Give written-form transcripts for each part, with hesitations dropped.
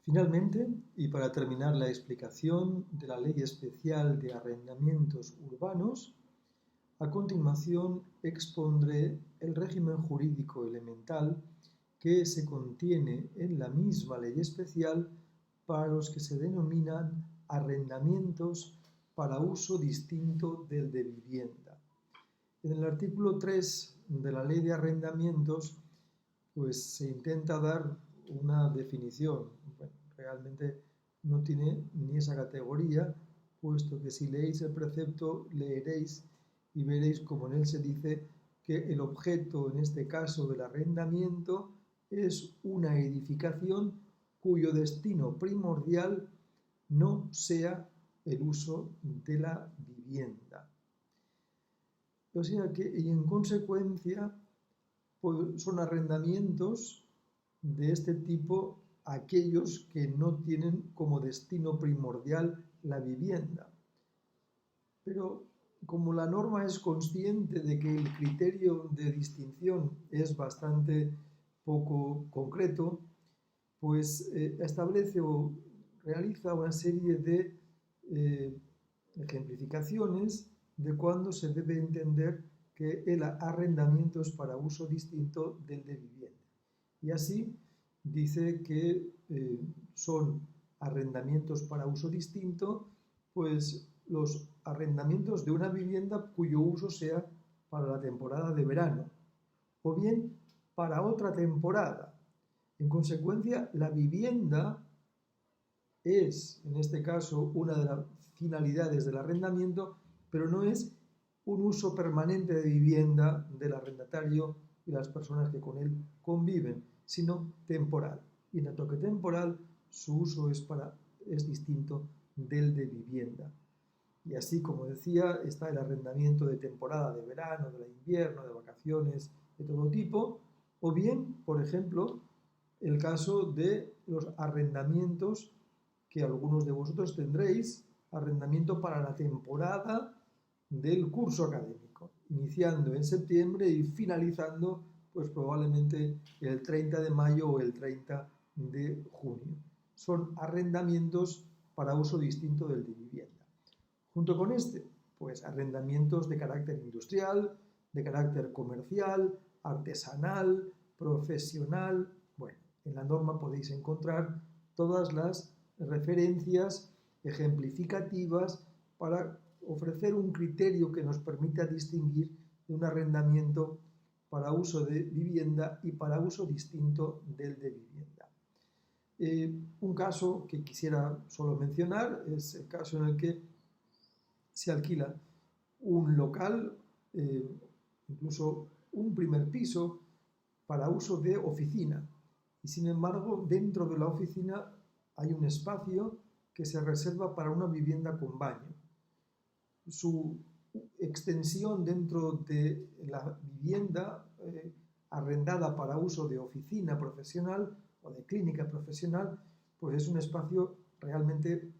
Finalmente, y para terminar la explicación de la Ley Especial de Arrendamientos Urbanos, a continuación expondré el régimen jurídico elemental que se contiene en la misma ley especial para los que se denominan arrendamientos para uso distinto del de vivienda. En el artículo 3 de la Ley de Arrendamientos, pues se intenta dar una definición. Bueno, realmente no tiene ni esa categoría, puesto que si leéis el precepto, leeréis y veréis como en él se dice que el objeto, en este caso del arrendamiento, es una edificación cuyo destino primordial no sea el uso de la vivienda. O sea que, y en consecuencia, pues son arrendamientos de este tipo aquellos que no tienen como destino primordial la vivienda. Pero como la norma es consciente de que el criterio de distinción es bastante poco concreto, pues establece o realiza una serie de ejemplificaciones de cuándo se debe entender que el arrendamiento es para uso distinto del de vivienda. Y así dice que son arrendamientos para uso distinto, pues los arrendamientos de una vivienda cuyo uso sea para la temporada de verano, o bien para otra temporada. En consecuencia, la vivienda es, en este caso, una de las finalidades del arrendamiento, pero no es un uso permanente de vivienda del arrendatario y las personas que con él conviven, sino temporal. Y en tanto que temporal, su uso es distinto del de vivienda. Y así, como decía, está el arrendamiento de temporada de verano, de invierno, de vacaciones, de todo tipo, o bien, por ejemplo, el caso de los arrendamientos que algunos de vosotros tendréis, arrendamiento para la temporada del curso académico, iniciando en septiembre y finalizando pues probablemente el 30 de mayo o el 30 de junio. Son arrendamientos para uso distinto del de vivienda. Junto con este, pues arrendamientos de carácter industrial, de carácter comercial, artesanal, profesional. Bueno, en la norma podéis encontrar todas las referencias ejemplificativas para ofrecer un criterio que nos permita distinguir de un arrendamiento para uso de vivienda y para uso distinto del de vivienda. Un caso que quisiera solo mencionar es el caso en el que se alquila un local, incluso un primer piso, para uso de oficina. Y sin embargo, dentro de la oficina hay un espacio que se reserva para una vivienda con baño. Su extensión dentro de la vivienda arrendada para uso de oficina profesional o de clínica profesional, pues es un espacio realmente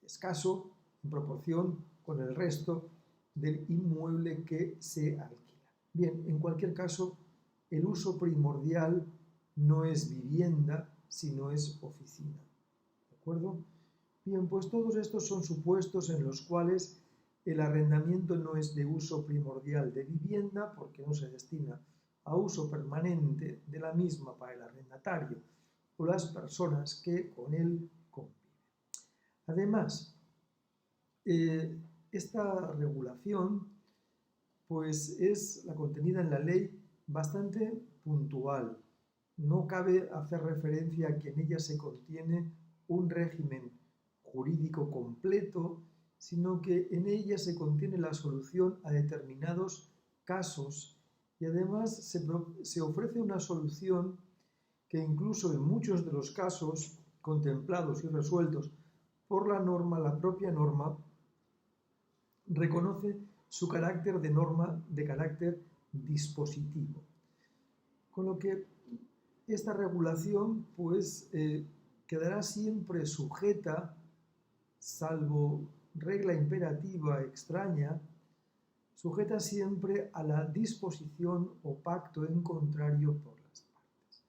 escaso en proporción con el resto del inmueble que se alquila. Bien, en cualquier caso, el uso primordial no es vivienda, sino es oficina. ¿De acuerdo? Bien, pues todos estos son supuestos en los cuales el arrendamiento no es de uso primordial de vivienda porque no se destina a uso permanente de la misma para el arrendatario o las personas que con él conviven. Además, esta regulación pues es la contenida en la ley bastante puntual. No cabe hacer referencia a que en ella se contiene un régimen jurídico completo, sino que en ella se contiene la solución a determinados casos y además se ofrece una solución que incluso en muchos de los casos contemplados y resueltos por la norma, la propia norma, reconoce su carácter de norma de carácter dispositivo. Con lo que esta regulación pues quedará siempre sujeta, salvo regla imperativa extraña, sujeta siempre a la disposición o pacto en contrario por las partes.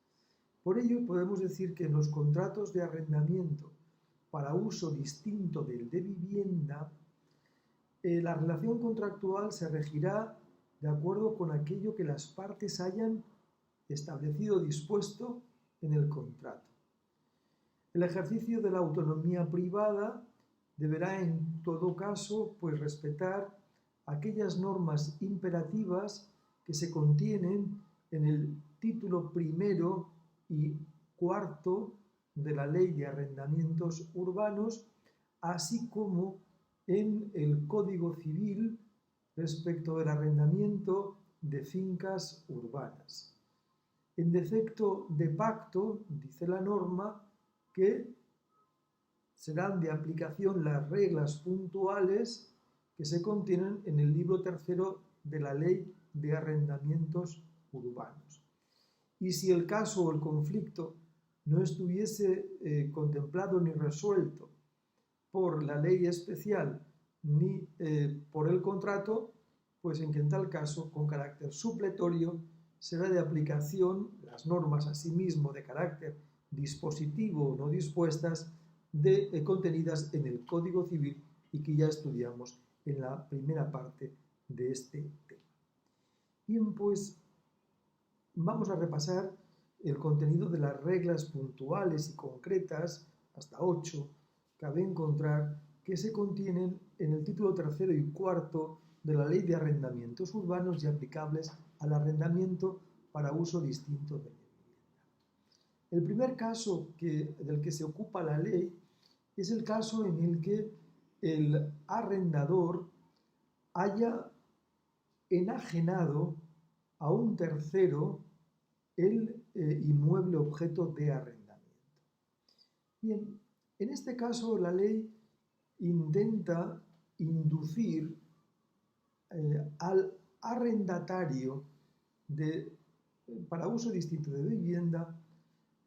Por ello, podemos decir que en los contratos de arrendamiento para uso distinto del de vivienda, la relación contractual se regirá de acuerdo con aquello que las partes hayan establecido o dispuesto en el contrato. El ejercicio de la autonomía privada deberá en todo caso respetar aquellas normas imperativas que se contienen en el título primero y cuarto de la Ley de Arrendamientos Urbanos, así como en el Código Civil respecto del arrendamiento de fincas urbanas. En defecto de pacto, dice la norma, que serán de aplicación las reglas puntuales que se contienen en el libro tercero de la Ley de Arrendamientos Urbanos. Y si el caso o el conflicto no estuviese contemplado ni resuelto por la ley especial ni por el contrato, pues en tal caso, con carácter supletorio, será de aplicación las normas asimismo de carácter dispositivo o no dispuestas contenidas en el Código Civil y que ya estudiamos en la primera parte de este tema. Bien, pues vamos a repasar el contenido de las reglas puntuales y concretas, hasta 8, cabe encontrar que se contienen en el título tercero y cuarto de la Ley de Arrendamientos Urbanos y aplicables al arrendamiento para uso distinto de la vivienda. El primer caso del que se ocupa la ley es el caso en el que el arrendador haya enajenado a un tercero el inmueble objeto de arrendamiento. Bien, en este caso la ley intenta inducir al arrendatario para uso distinto de vivienda,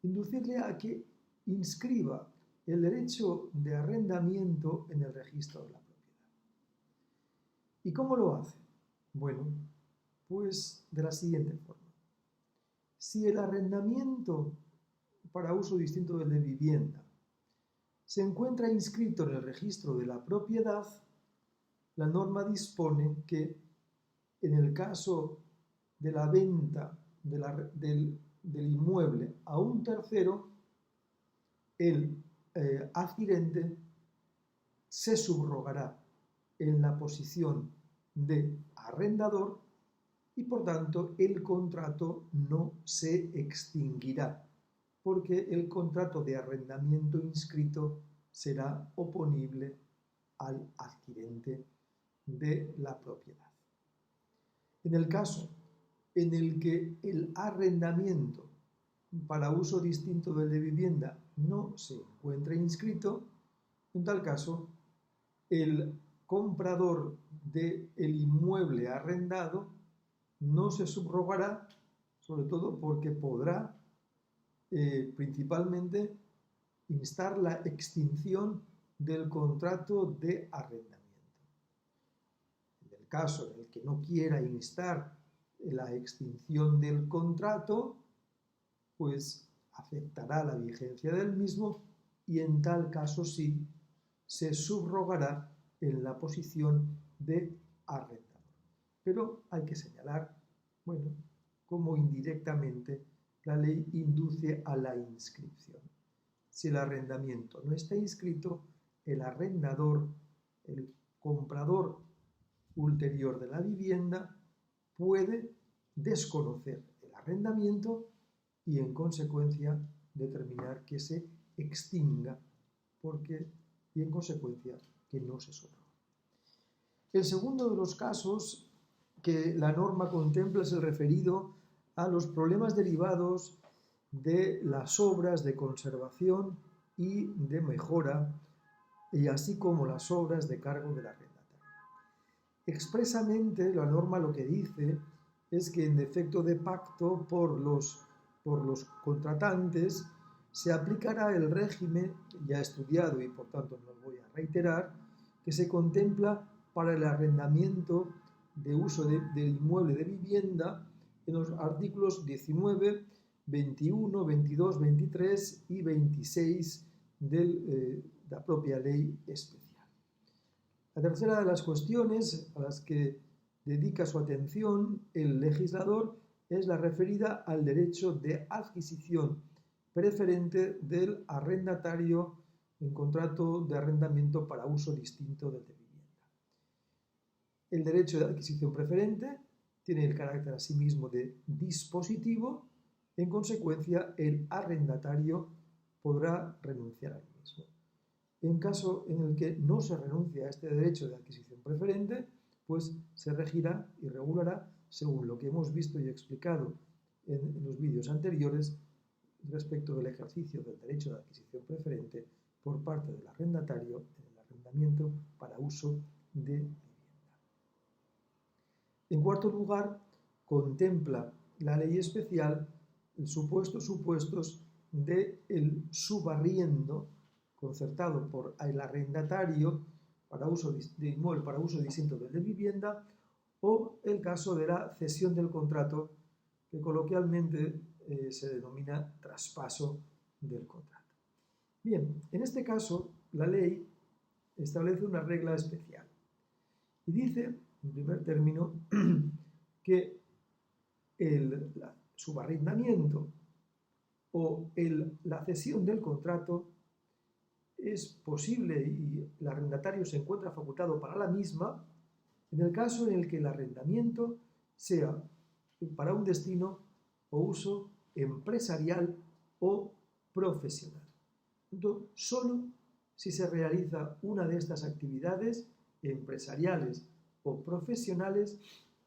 inducirle a que inscriba el derecho de arrendamiento en el registro de la propiedad. ¿Y cómo lo hace? Bueno, pues de la siguiente forma. Si el arrendamiento para uso distinto del de vivienda se encuentra inscrito en el registro de la propiedad, la norma dispone que en el caso de la venta del inmueble a un tercero, el adquirente se subrogará en la posición de arrendador y por tanto el contrato no se extinguirá, porque el contrato de arrendamiento inscrito será oponible al adquirente de la propiedad. En el caso en el que el arrendamiento para uso distinto del de vivienda no se encuentra inscrito, en tal caso el comprador del inmueble arrendado no se subrogará, sobre todo porque podrá principalmente instar la extinción del contrato de arrendamiento. En el caso en el que no quiera instar la extinción del contrato, pues afectará la vigencia del mismo y en tal caso sí se subrogará en la posición de arrendador. Pero hay que señalar, cómo indirectamente la ley induce a la inscripción. Si el arrendamiento no está inscrito, el arrendador, el comprador ulterior de la vivienda, puede desconocer el arrendamiento y en consecuencia determinar que se extinga y en consecuencia que no se subrogue. El segundo de los casos que la norma contempla es el referido a los problemas derivados de las obras de conservación y de mejora, y así como las obras de cargo del arrendatario. Expresamente la norma lo que dice es que en defecto de pacto por los contratantes se aplicará el régimen ya estudiado y por tanto no lo voy a reiterar, que se contempla para el arrendamiento de uso del inmueble de vivienda en los artículos 19 21, 22, 23 y 26 de la propia ley especial. La tercera de las cuestiones a las que dedica su atención el legislador es la referida al derecho de adquisición preferente del arrendatario en contrato de arrendamiento para uso distinto del de vivienda. El derecho de adquisición preferente tiene el carácter asimismo de dispositivo. En consecuencia, el arrendatario podrá renunciar al mismo. En caso en el que no se renuncie a este derecho de adquisición preferente, pues se regirá y regulará según lo que hemos visto y explicado en los vídeos anteriores respecto del ejercicio del derecho de adquisición preferente por parte del arrendatario en el arrendamiento para uso de vivienda. En cuarto lugar, contempla la ley especial supuestos del subarriendo concertado por el arrendatario para uso de inmueble para uso distinto del de vivienda, o el caso de la cesión del contrato, que coloquialmente se denomina traspaso del contrato. Bien, en este caso la ley establece una regla especial y dice, en primer término, que el subarrendamiento o la cesión del contrato es posible y el arrendatario se encuentra facultado para la misma en el caso en el que el arrendamiento sea para un destino o uso empresarial o profesional. Entonces, solo si se realiza una de estas actividades empresariales o profesionales,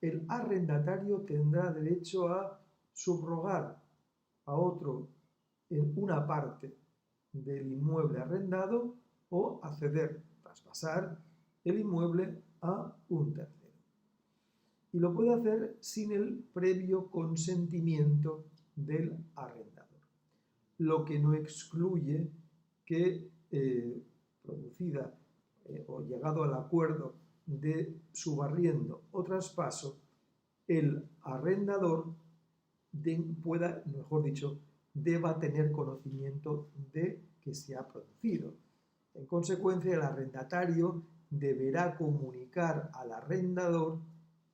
el arrendatario tendrá derecho a subrogar a otro en una parte del inmueble arrendado o a ceder, traspasar el inmueble a un tercero. Y lo puede hacer sin el previo consentimiento del arrendador, lo que no excluye que producida o llegado al acuerdo de subarriendo o traspaso, el arrendador pueda, mejor dicho, deba tener conocimiento de que se ha producido. En consecuencia, el arrendatario deberá comunicar al arrendador,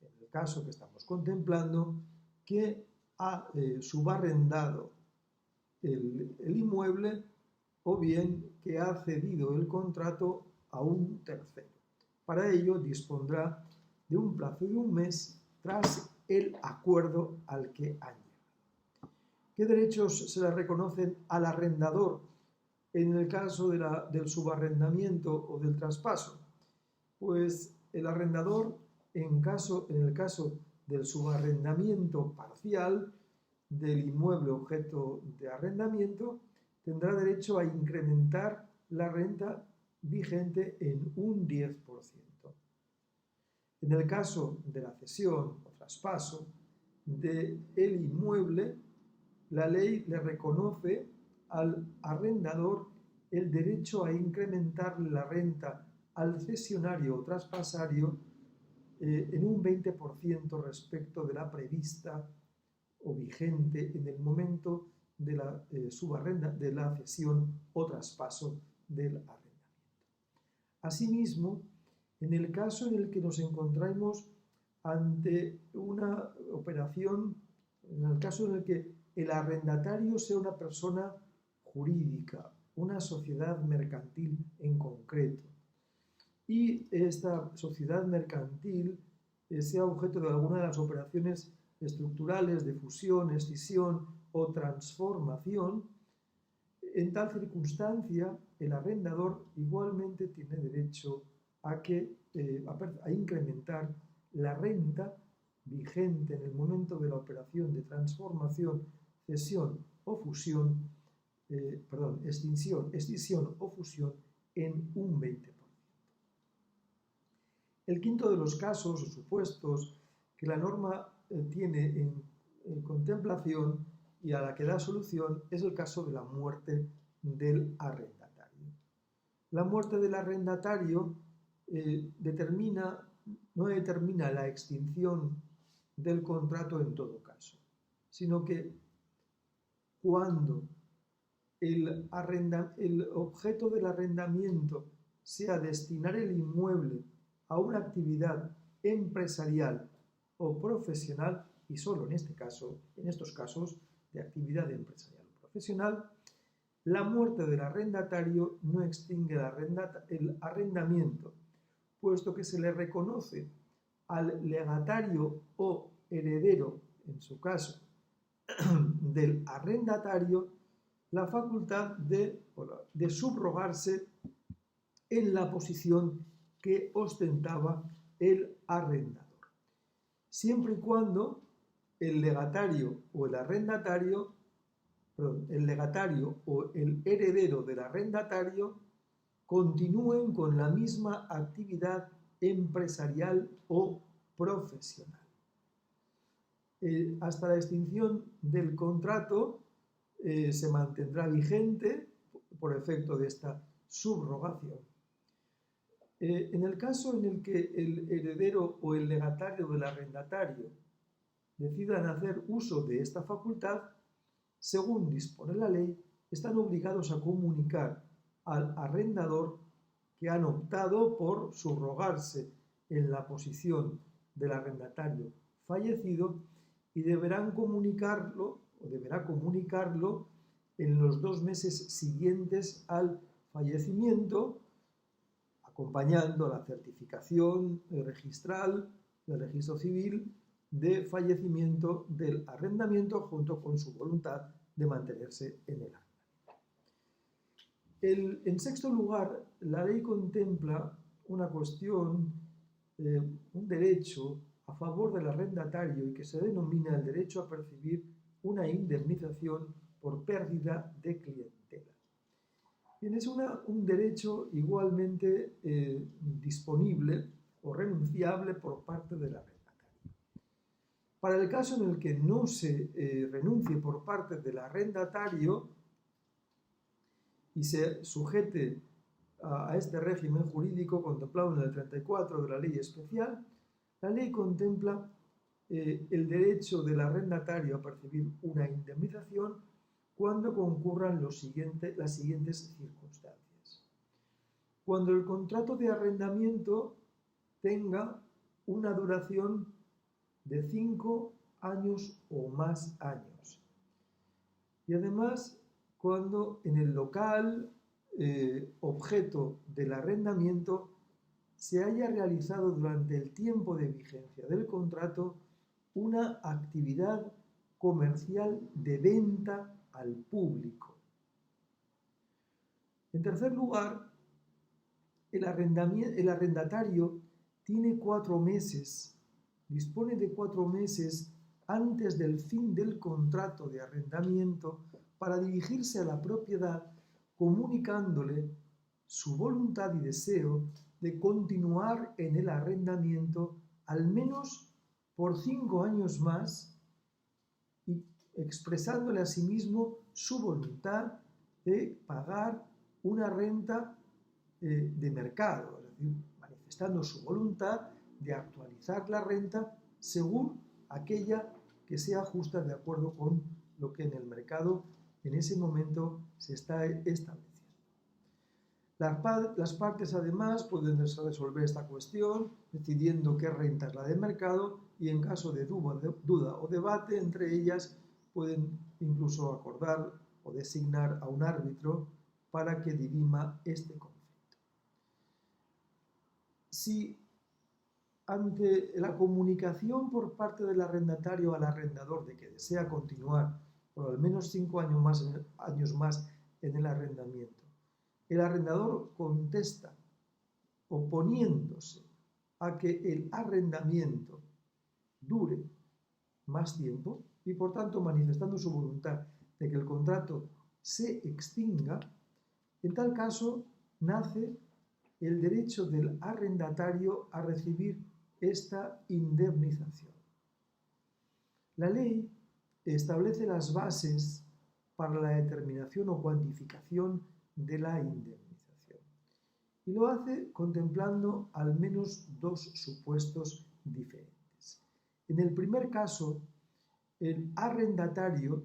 en el caso que estamos contemplando, que ha subarrendado el inmueble o bien que ha cedido el contrato a un tercero. Para ello dispondrá de un plazo de un mes tras el acuerdo al que han llegado. ¿Qué derechos se le reconocen al arrendador en el caso del subarrendamiento o del traspaso? Pues el arrendador, en el caso del subarrendamiento parcial del inmueble objeto de arrendamiento, tendrá derecho a incrementar la renta vigente en un 10%. En el caso de la cesión o traspaso del inmueble, la ley le reconoce al arrendador el derecho a incrementar la renta al cesionario o traspasario en un 20% respecto de la prevista o vigente en el momento de la cesión o traspaso del arrendamiento. Asimismo, en el caso en el que nos encontramos ante una operación, en el caso en el que el arrendatario sea una persona jurídica, una sociedad mercantil en concreto, y esta sociedad mercantil sea objeto de alguna de las operaciones estructurales de fusión, escisión o transformación, en tal circunstancia el arrendador igualmente tiene derecho a incrementar la renta vigente en el momento de la operación de transformación, cesión o fusión, escisión o fusión en un 20%. El quinto de los casos o supuestos que la norma tiene en contemplación y a la que da solución es el caso de la muerte del arrendatario. La muerte del arrendatario no determina la extinción del contrato en todo caso, sino que cuando el objeto del arrendamiento sea destinar el inmueble a una actividad empresarial o profesional, y solo en estos casos de actividad empresarial o profesional, la muerte del arrendatario no extingue el arrendamiento, puesto que se le reconoce al legatario o heredero, en su caso, del arrendatario, la facultad de subrogarse en la posición que ostentaba el arrendador, siempre y cuando el legatario o el heredero del arrendatario continúen con la misma actividad empresarial o profesional. Hasta la extinción del contrato se mantendrá vigente por efecto de esta subrogación. En el caso en el que el heredero o el legatario del arrendatario decidan hacer uso de esta facultad, según dispone la ley, están obligados a comunicar al arrendador que han optado por subrogarse en la posición del arrendatario fallecido y deberá comunicarlo en los 2 meses siguientes al fallecimiento, acompañando la certificación registral del registro civil de fallecimiento del arrendamiento junto con su voluntad de mantenerse en el arrendamiento. En sexto lugar, la ley contempla una cuestión, un derecho a favor del arrendatario y que se denomina el derecho a percibir una indemnización por pérdida de clientela. Bien, es un derecho igualmente disponible o renunciable por parte del arrendatario. Para el caso en el que no se renuncie por parte del arrendatario y se sujete a este régimen jurídico contemplado en el 34 de la ley especial, la ley contempla el derecho del arrendatario a percibir una indemnización cuando concurran las siguientes circunstancias. Cuando el contrato de arrendamiento tenga una duración de 5 años o más años. Y además, cuando en el local objeto del arrendamiento se haya realizado durante el tiempo de vigencia del contrato una actividad comercial de venta al público. En tercer lugar, el arrendatario tiene 4 meses, dispone de 4 meses antes del fin del contrato de arrendamiento para dirigirse a la propiedad comunicándole su voluntad y deseo de continuar en el arrendamiento al menos por 5 años más y expresándole a sí mismo su voluntad de pagar una renta de mercado, es decir, manifestando su voluntad de actualizar la renta según aquella que sea justa de acuerdo con lo que en el mercado en ese momento se está estableciendo. Las partes además pueden resolver esta cuestión decidiendo qué renta es la de mercado y en caso de duda o debate entre ellas pueden incluso acordar o designar a un árbitro para que dirima este conflicto. Si ante la comunicación por parte del arrendatario al arrendador de que desea continuar por al menos 5 años más en el arrendamiento, el arrendador contesta oponiéndose a que el arrendamiento dure más tiempo y por tanto manifestando su voluntad de que el contrato se extinga, en tal caso nace el derecho del arrendatario a recibir esta indemnización. La ley establece las bases para la determinación o cuantificación de la indemnización y lo hace contemplando al menos 2 supuestos diferentes. En el primer caso, el arrendatario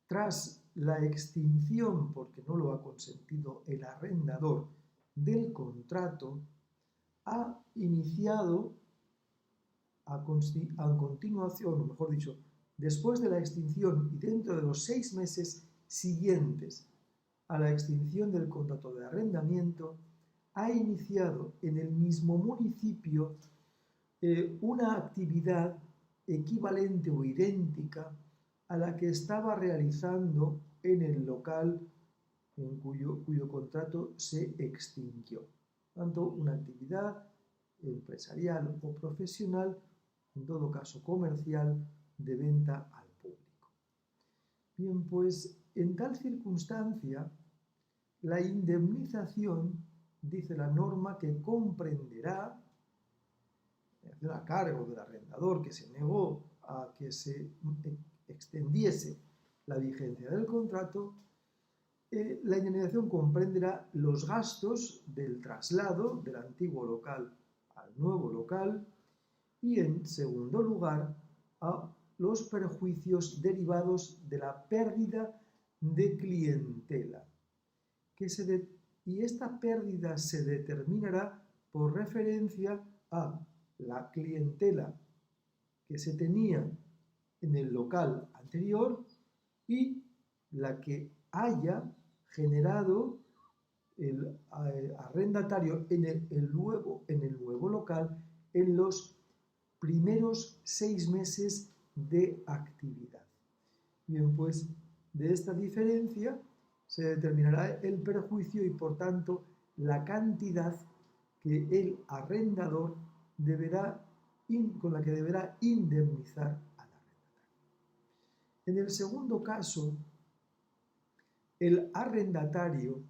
tras la extinción, porque no lo ha consentido el arrendador, del contrato, ha iniciado a continuación, o mejor dicho, después de la extinción y dentro de los 6 meses siguientes a la extinción del contrato de arrendamiento, ha iniciado en el mismo municipio una actividad equivalente o idéntica a la que estaba realizando en el local en cuyo contrato se extinguió. Tanto una actividad empresarial o profesional, en todo caso comercial, de venta al público. Bien, pues en tal circunstancia, la indemnización, dice la norma, que comprenderá a cargo del arrendador que se negó a que se extendiese la vigencia del contrato, la indemnización comprenderá los gastos del traslado del antiguo local al nuevo local y, en segundo lugar, a los perjuicios derivados de la pérdida de clientela. Y esta pérdida se determinará por referencia a la clientela que se tenía en el local anterior y la que haya generado el arrendatario en el nuevo local en los primeros 6 meses de actividad. Bien, pues de esta diferencia se determinará el perjuicio y, por tanto, la cantidad que el arrendador con la que deberá indemnizar al arrendatario. En el segundo caso, el arrendatario,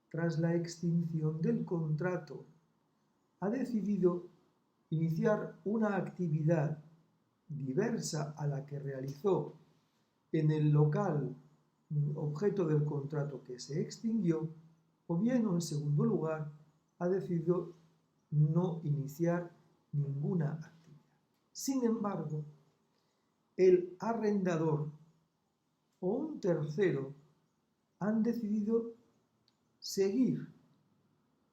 tras la extinción del contrato, ha decidido iniciar una actividad diversa a la que realizó en el local objeto del contrato que se extinguió, o bien, en segundo lugar, ha decidido no iniciar ninguna actividad. Sin embargo, el arrendador o un tercero han decidido seguir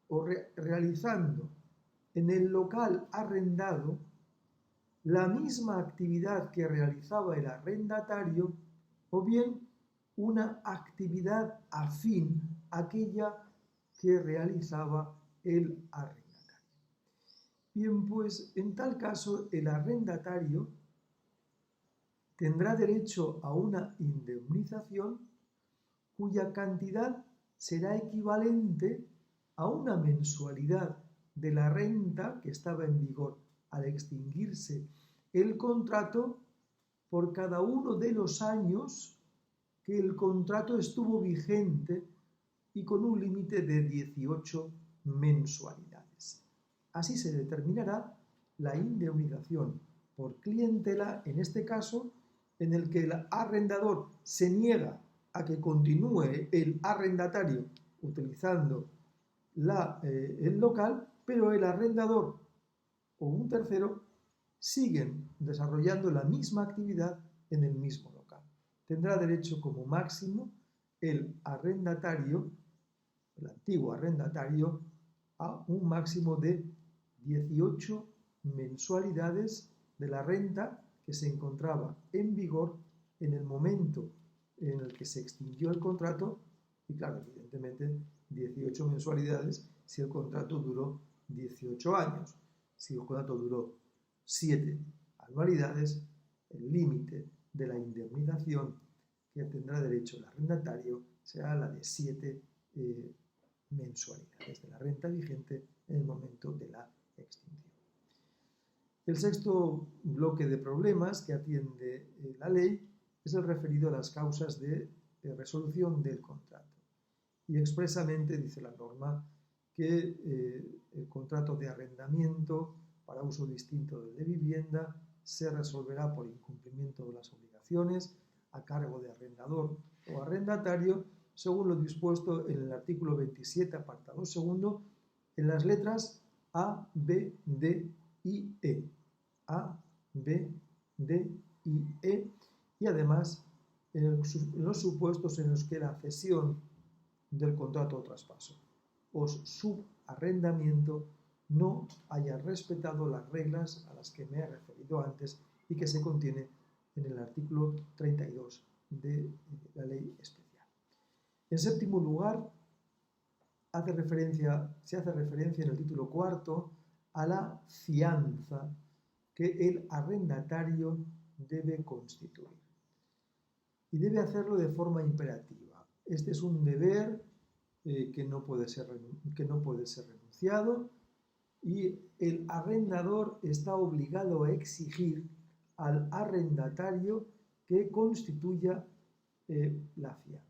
o realizando en el local arrendado la misma actividad que realizaba el arrendatario, o bien una actividad afín a aquella que realizaba el arrendatario. Bien, pues en tal caso el arrendatario tendrá derecho a una indemnización cuya cantidad será equivalente a una mensualidad de la renta que estaba en vigor al extinguirse el contrato por cada uno de los años que el contrato estuvo vigente y con un límite de 18 mensualidades. Así se determinará la indemnización por clientela, en este caso, en el que el arrendador se niega a que continúe el arrendatario utilizando el local, pero el arrendador o un tercero siguen desarrollando la misma actividad en el mismo local. Tendrá derecho como máximo el arrendatario, el antiguo arrendatario, a un máximo de 18 mensualidades de la renta que se encontraba en vigor en el momento en el que se extinguió el contrato, y claro, evidentemente 18 mensualidades si el contrato duró 18 años. Si el contrato duró 7 anualidades, el límite de la indemnización que tendrá derecho el arrendatario será la de 7 mensualidades de la renta vigente en el momento de la extinción. El sexto bloque de problemas que atiende la ley es el referido a las causas de resolución del contrato. Y expresamente dice la norma que el contrato de arrendamiento para uso distinto del de vivienda se resolverá por incumplimiento de las obligaciones a cargo de arrendador o arrendatario, según lo dispuesto en el artículo 27, apartado segundo, en las letras A, B, D y E. A, B, D y E, y además en los supuestos en los que la cesión del contrato o traspaso o subarrendamiento no haya respetado las reglas a las que me he referido antes y que se contiene en el artículo 32 de la ley especial. En séptimo lugar, se hace referencia en el título cuarto a la fianza que el arrendatario debe constituir. Y debe hacerlo de forma imperativa. Este es un deber que no puede ser renunciado, y el arrendador está obligado a exigir al arrendatario que constituya la fianza.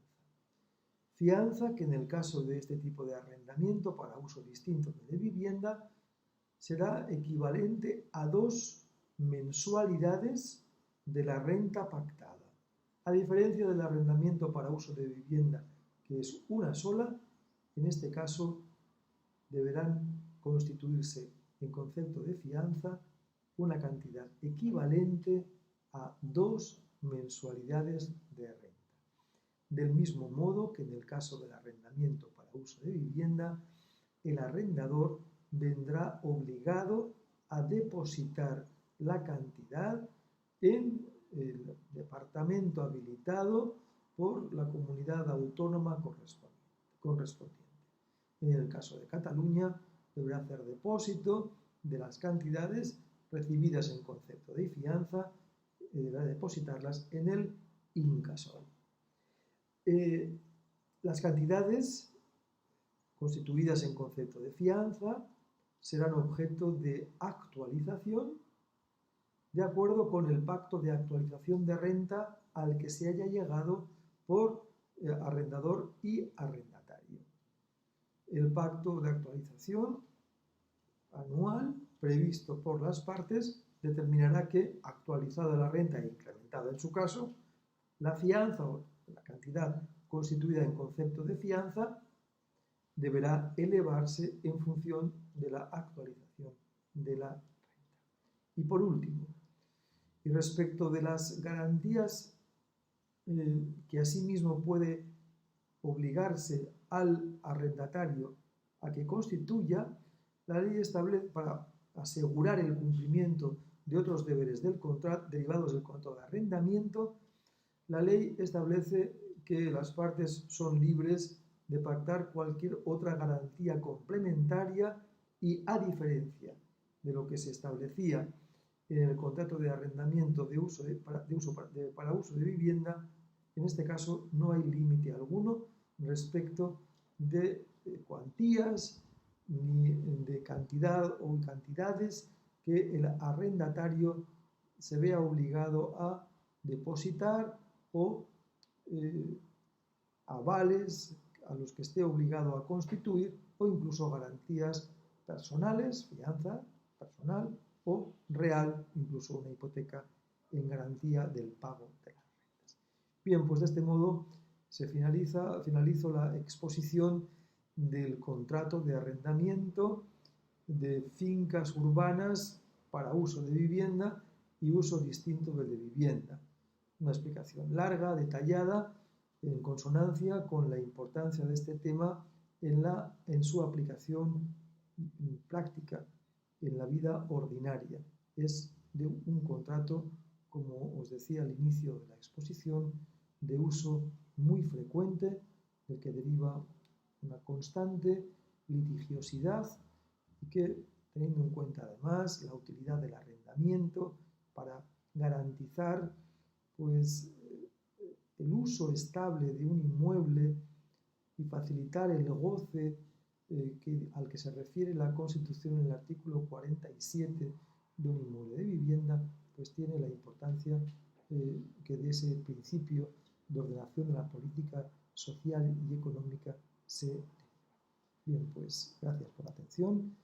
Fianza que en el caso de este tipo de arrendamiento para uso distinto de vivienda será equivalente a 2 mensualidades de la renta pactada. A diferencia del arrendamiento para uso de vivienda, que es una sola, en este caso deberán constituirse en concepto de fianza una cantidad equivalente a 2 mensualidades de renta. Del mismo modo que en el caso del arrendamiento para uso de vivienda, el arrendador vendrá obligado a depositar la cantidad en el departamento habilitado por la comunidad autónoma correspondiente. En el caso de Cataluña, deberá hacer depósito de las cantidades recibidas en concepto de fianza, deberá depositarlas en el incasol. Las cantidades constituidas en concepto de fianza serán objeto de actualización de acuerdo con el pacto de actualización de renta al que se haya llegado por arrendador y arrendatario. El pacto de actualización anual previsto por las partes determinará que, actualizada la renta e incrementada en su caso, la fianza o la cantidad constituida en concepto de fianza deberá elevarse en función de la actualización de la renta. Y por último, y respecto de las garantías que asimismo puede obligarse al arrendatario a que constituya, la ley establece, para asegurar el cumplimiento de otros deberes del contrato derivados del contrato de arrendamiento, la ley establece que las partes son libres de pactar cualquier otra garantía complementaria y, a diferencia de lo que se establecía en el contrato de arrendamiento para uso de vivienda, en este caso no hay límite alguno respecto de cuantías ni de cantidad o cantidades que el arrendatario se vea obligado a depositar o avales a los que esté obligado a constituir, o incluso garantías personales, fianza personal o real, incluso una hipoteca en garantía del pago de las rentas. Bien, pues de este modo finalizo la exposición del contrato de arrendamiento de fincas urbanas para uso de vivienda y uso distinto del de vivienda. Una explicación larga, detallada, en consonancia con la importancia de este tema en su aplicación práctica en la vida ordinaria. Es de un contrato, como os decía al inicio de la exposición, de uso muy frecuente, del que deriva una constante litigiosidad y que, teniendo en cuenta además la utilidad del arrendamiento para garantizar pues, el uso estable de un inmueble y facilitar el goce al que se refiere la Constitución en el artículo 47 de un inmueble de vivienda, pues tiene la importancia que de ese principio de ordenación de la política social y económica se deriva. Bien, pues gracias por la atención